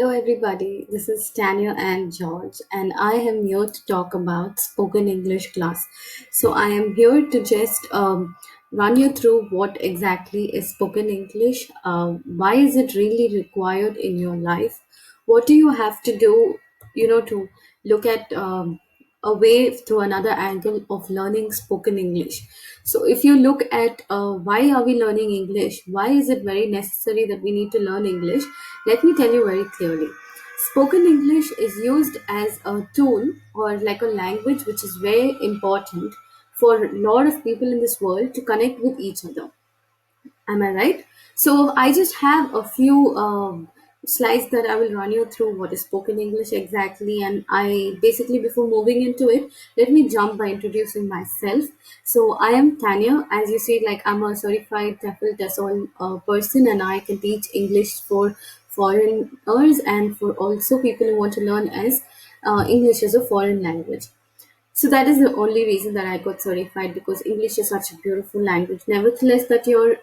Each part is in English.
Hello, everybody. This is Tanya and George, and I am here to talk about spoken English class. So, I am here to just run you through what exactly is spoken English, why is it really required in your life, what do you have to do, to look at a way through another angle of learning spoken English. So, if you look at why are we learning English, why is it very necessary that we need to learn English? Let me tell you very clearly. Spoken English is used as a tool or like a language which is very important for a lot of people in this world to connect with each other. Am I right? So I just have a few slides that I will run you through what is spoken English exactly. And I basically, before moving into it, let me jump by introducing myself. So I am Tanya. As you see, like I'm a certified TEFL TESOL person, and I can teach English for foreigners and for also people who want to learn as English as a foreign language. So that is the only reason that I got certified because English is such a beautiful language. Nevertheless, that your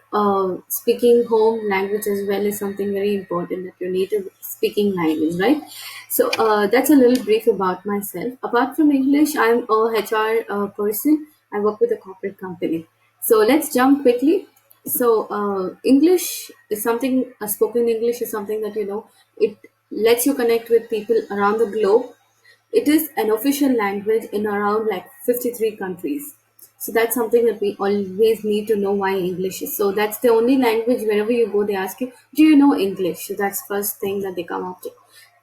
speaking home language as well is something very important, that your native speaking language, right? So that's a little brief about myself. Apart from English, I'm a HR person. I work with a corporate company. So let's jump quickly. So English is something, spoken English is something that, it lets you connect with people around the globe. It is an official language in around like 53 countries. So that's something that we always need to know why English is. So that's the only language wherever you go, they ask you, do you know English? So that's first thing that they come up to.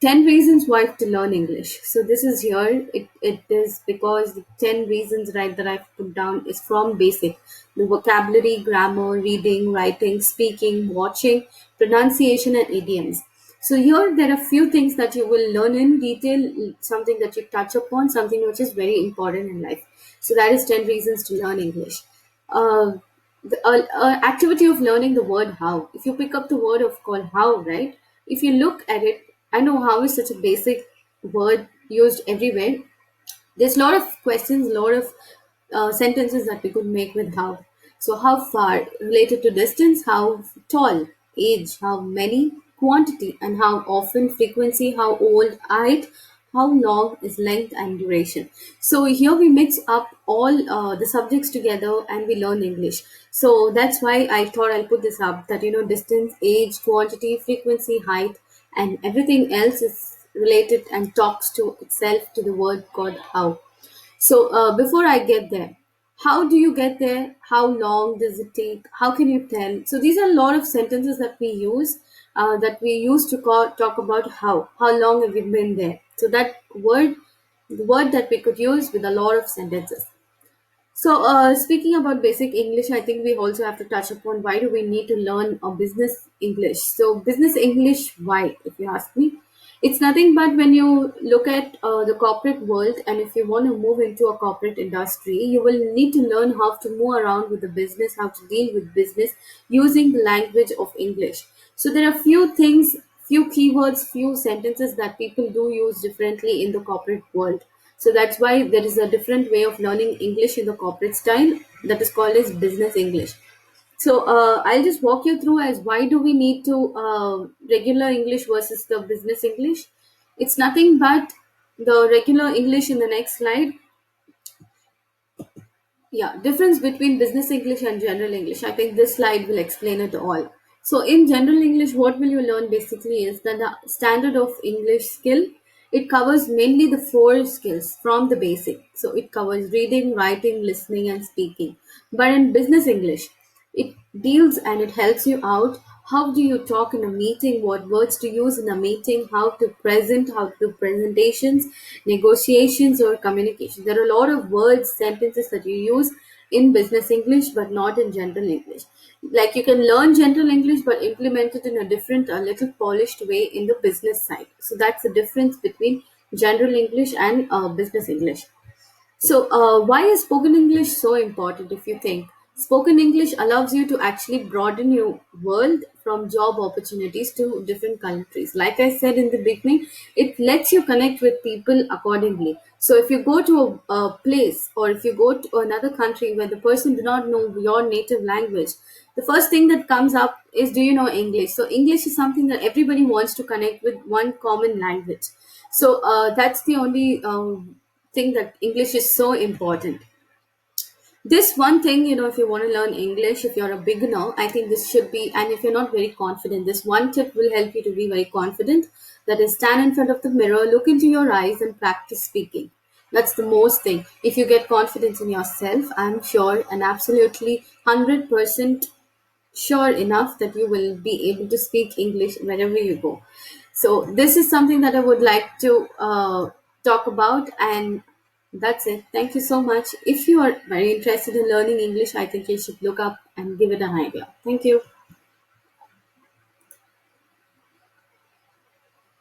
10 reasons why to learn English. So this is here. It is because the 10 reasons, right, that I've put down is from basic. The vocabulary, grammar, reading, writing, speaking, watching, pronunciation, and idioms. So here there are few things that you will learn in detail, something that you touch upon, something which is very important in life. So that is 10 reasons to learn English. Uh, the activity of learning the word how. If you pick up the word of called how, right? If you look at it, I know how is such a basic word used everywhere. There's a lot of questions, a lot of sentences that we could make with how. So, how far related to distance, how tall, age, how many, quantity, and how often, frequency, how old, height, how long is length and duration. So, here we mix up all the subjects together and we learn English. So, that's why I thought I'll put this up that distance, age, quantity, frequency, height, and everything else is related and talks to itself to the word called how. So before I get there, how do you get there? How long does it take? How can you tell? So these are a lot of sentences that we use to talk about how. How long have you been there? So that word, the word that we could use with a lot of sentences. So, speaking about basic English, I think we also have to touch upon why do we need to learn a business English. So, business English, why? If you ask me, it's nothing but when you look at the corporate world, and if you want to move into a corporate industry, you will need to learn how to move around with the business, how to deal with business using the language of English. So, there are few things, few keywords, few sentences that people do use differently in the corporate world. So that's why there is a different way of learning English in the corporate style that is called as business English. So I'll just walk you through as why do we need to regular English versus the business English. It's nothing but the regular English in the next slide. Yeah, difference between business English and general English. I think this slide will explain it all. So in general English, what will you learn basically is that the standard of English skill, it covers mainly the four skills from the basic. So it covers reading, writing, listening, and speaking. But in business English, it deals and it helps you out. How do you talk in a meeting? What words to use in a meeting? How to present? How to do presentations, negotiations, or communication? There are a lot of words, sentences that you use in business English, but not in general English. Like you can learn general English, but implement it in a different, a little polished way in the business side. So that's the difference between general English and business English. So, why is spoken English so important if you think? Spoken English allows you to actually broaden your world from job opportunities to different countries. Like I said in the beginning, it lets you connect with people accordingly. So if you go to a place, or if you go to another country where the person do not know your native language, the first thing that comes up is, do you know English? So English is something that everybody wants to connect with, one common language. So that's the only thing, that English is so important. This one thing, if you want to learn English, if you're a beginner, I think this should be, and if you're not very confident, this one tip will help you to be very confident. That is, stand in front of the mirror, look into your eyes, and practice speaking. That's the most thing. If you get confidence in yourself, I'm sure and absolutely 100% sure enough that you will be able to speak English wherever you go. So, this is something that I would like to talk about, and that's it. Thank you so much. If you are very interested in learning English, I think you should look up and give it an idea. Thank you.